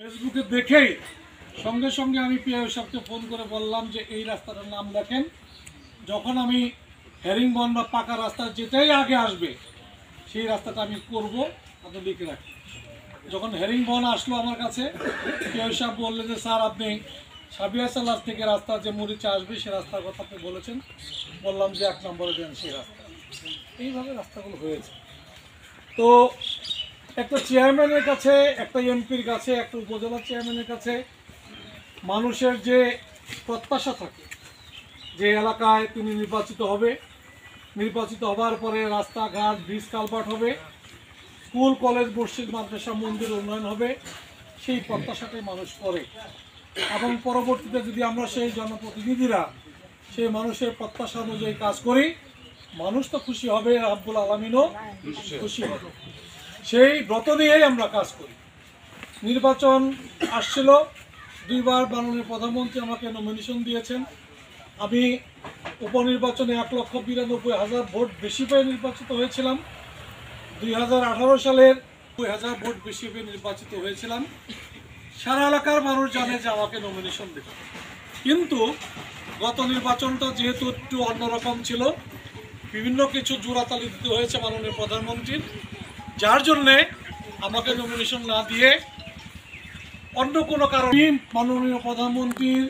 ফেসবুকে দেখেই সঙ্গে সঙ্গে আমি পিআই সাহেবকে ফোন করে বললাম যে এই রাস্তাটার নাম লেখেন। যখন আমি হেরিংবন বা পাকা রাস্তা যেটাই আগে আসবে সেই রাস্তাটা আমি করব, আপনি লিখে রাখি। যখন হেরিংবন আসলো আমার কাছে, পিআই সাহেব বললেন যে স্যার আপনি সাবিয়া সালার থেকে রাস্তা যে মরিচা আসবে সেই রাস্তার কথা আপনি বলেছেন। বললাম যে 1 নম্বরে দেন সেই রাস্তা। এইভাবে রাস্তাগুলো হয়েছে। তো একটা চেয়ারম্যানের কাছে, একটা এমপির কাছে, একটা উপজেলা চেয়ারম্যানের কাছে মানুষের যে প্রত্যাশা থাকে যে এলাকায় তিনি নির্বাচিত হবে, নির্বাচিত হবার পরে রাস্তাঘাট ব্রিজ কালভার্ট হবে, স্কুল কলেজ মসজিদ মাদ্রাসা মন্দির উন্নয়ন হবে, সেই প্রত্যাশাটাই মানুষ করে। এবং পরবর্তীতে যদি আমরা সেই জনপ্রতিনিধিরা সেই মানুষের প্রত্যাশা অনুযায়ী কাজ করি, মানুষ তো খুশি হবে, রাব্বুল আলামিনও খুশি হবে। সেই ব্রত নিয়েই আমরা কাজ করি। নির্বাচন আসছিল, 2 বার মাননীয় প্রধানমন্ত্রী আমাকে নমিনেশন দিয়েছেন। আমি উপনির্বাচনে 1,92,000 ভোট বেশি পেয়ে নির্বাচিত হয়েছিলাম। 2018 সালের 2,000 ভোট বেশি পেয়ে নির্বাচিত হয়েছিলাম। সারা এলাকার মানুষ জানে যে আমাকে নমিনেশন দেবে। কিন্তু গত নির্বাচনটা যেহেতু একটু অন্যরকম ছিল, বিভিন্ন কিছু জোড়াতালি দিতে হয়েছে মাননীয় প্রধানমন্ত্রীর, যার জন্যে আমাকে নমিনেশন না দিয়ে অন্য কোনো কারণে মাননীয় প্রধানমন্ত্রীর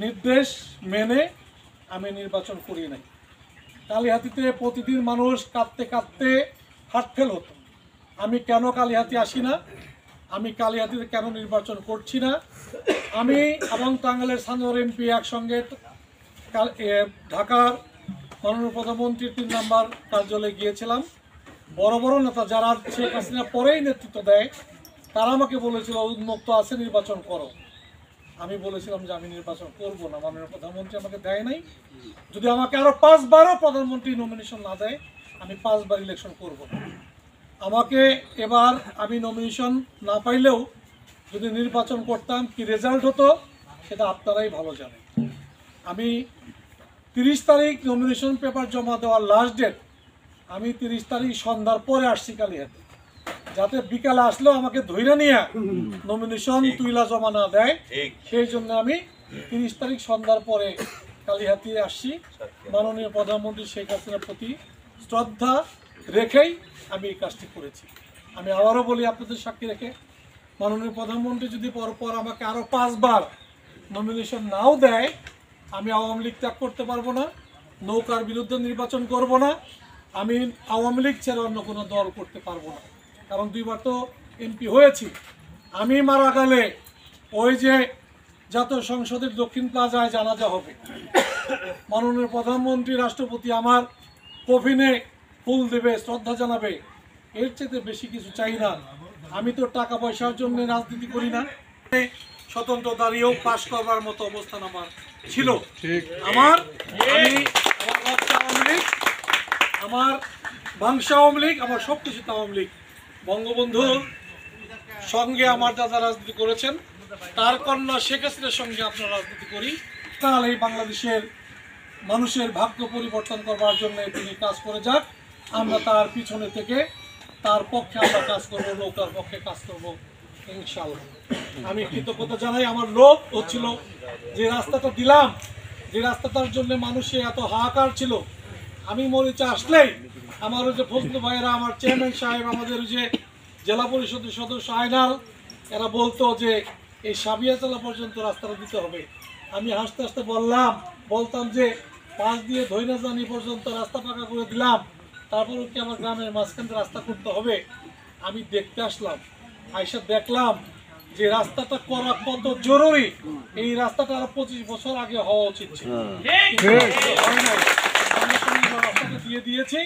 নির্দেশ মেনে আমি নির্বাচন করি নাই। কালিহাতীতে প্রতিদিন মানুষ কাঁদতে কাঁদতে হার্টফেল হতো। আমি কেন কালিহাতি আসি না, আমি কালিহাতীতে কেন নির্বাচন করছি না। আমি এবং টাঙ্গাইলের সানোয়ার এমপি একসঙ্গে ঢাকার মাননীয় প্রধানমন্ত্রীর 3 নম্বর কার্যালয়ে গিয়েছিলাম। বড় বড় নেতা যারা শেখ হাসিনা পরেই নেতৃত্ব দেয় তারা আমাকে বলেছিল উন্মুক্ত আছে, নির্বাচন করো। আমি বলেছিলাম যে আমি নির্বাচন করব না, মাননীয় প্রধানমন্ত্রী আমাকে দেয় নাই। যদি আমাকে আরো 5 বারও প্রধানমন্ত্রী নমিনেশন না দেয়, আমি 5 বার ইলেকশন করব না। আমাকে এবার আমি নমিনেশন না পাইলেও যদি নির্বাচন করতাম কি রেজাল্ট হতো সেটা আপনারাই ভালো জানেন। আমি 30 তারিখ নমিনেশন পেপার জমা দেওয়ার লাস্ট ডেট, আমি 30 তারিখ সন্ধ্যার পরে আসছি কালিহাতে, যাতে বিকালে আসলেও আমাকে ধৈর্য নিয়ে নমিনেশন তুইলা জমা না দেয়। সেই জন্য আমি 30 তারিখ সন্ধ্যার পরে কালিহাতে আসছি। মাননীয় প্রধানমন্ত্রী শেখ হাসিনার প্রতি শ্রদ্ধা রেখেই আমি এই কাজটি করেছি। আমি আবারও বলি আপনাদের সাক্ষী রেখে, মাননীয় প্রধানমন্ত্রী যদি পরপর আমাকে আরও 5 বার নমিনেশন নাও দেয়, আমি আওয়ামী লীগ ত্যাগ করতে পারবো না, নৌকার বিরুদ্ধে নির্বাচন করব না, আমি আওয়ামী লীগ ছেড়ে অন্য কোনো দল করতে পারবো না। কারণ 2 বার তো এমপি হয়েছি। আমি মারা গেলে ওই যে জাতীয় সংসদের দক্ষিণ প্লাজায় জানাজা হবে, মাননীয় প্রধানমন্ত্রী রাষ্ট্রপতি আমার কফিনে ফুল দেবে, শ্রদ্ধা জানাবে, এর চেয়ে বেশি কিছু চাই না। আমি তো টাকা পয়সার জন্য রাজনীতি করি না। স্বতন্ত্র দাঁড়িয়েও পাশ করবার মতো অবস্থান আমার ছিল। আমার আমার বাংশা আওয়ামী লীগ, আমার সব কিছু আওয়ামী লীগ। বঙ্গবন্ধুর সঙ্গে আমার দাদা রাজনীতি করেছেন, তার কন্যা শেখ হাসিনার সঙ্গে আপনার রাজনীতি করি। তাহলে এই বাংলাদেশের মানুষের ভাগ্য পরিবর্তন করবার জন্য তিনি কাজ করে যাক, আমরা তার পিছনে থেকে তার পক্ষে আমরা কাজ করবো, নৌকার পক্ষে কাজ করবো ইনশাআল্লাহ। আমি কৃতজ্ঞতা জানাই। আমার লোক হচ্ছিল যে রাস্তাটা দিলাম, যে রাস্তাটার জন্য মানুষের এত হাহাকার ছিল, আমি মরিচা আসলেই আমার ওই যে ফজলু ভাইয়েরা, আমার চেয়ারম্যান সাহেব, আমাদের ওই যে জেলা পরিষদের সদস্য আইনাল, এরা বলতো যে এই সাবিয়াতলা পর্যন্ত রাস্তাটা দিতে হবে। আমি হাসতে হাসতে বলতাম যে পাশ দিয়ে ধৈর্যজানি পর্যন্ত রাস্তা পাকা করে দিলাম, তারপর কি আমার গ্রামের মাঝখানে রাস্তা করতে হবে। আমি দেখতে আসলাম, আইসা দেখলাম যে রাস্তাটা করা কত জরুরি। এই রাস্তাটা আরো 25 বছর আগে হওয়া উচিত ছিল, রাস্তাটা দিয়ে দিয়েছি।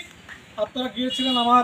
আপনারা গিয়েছিলেন আমার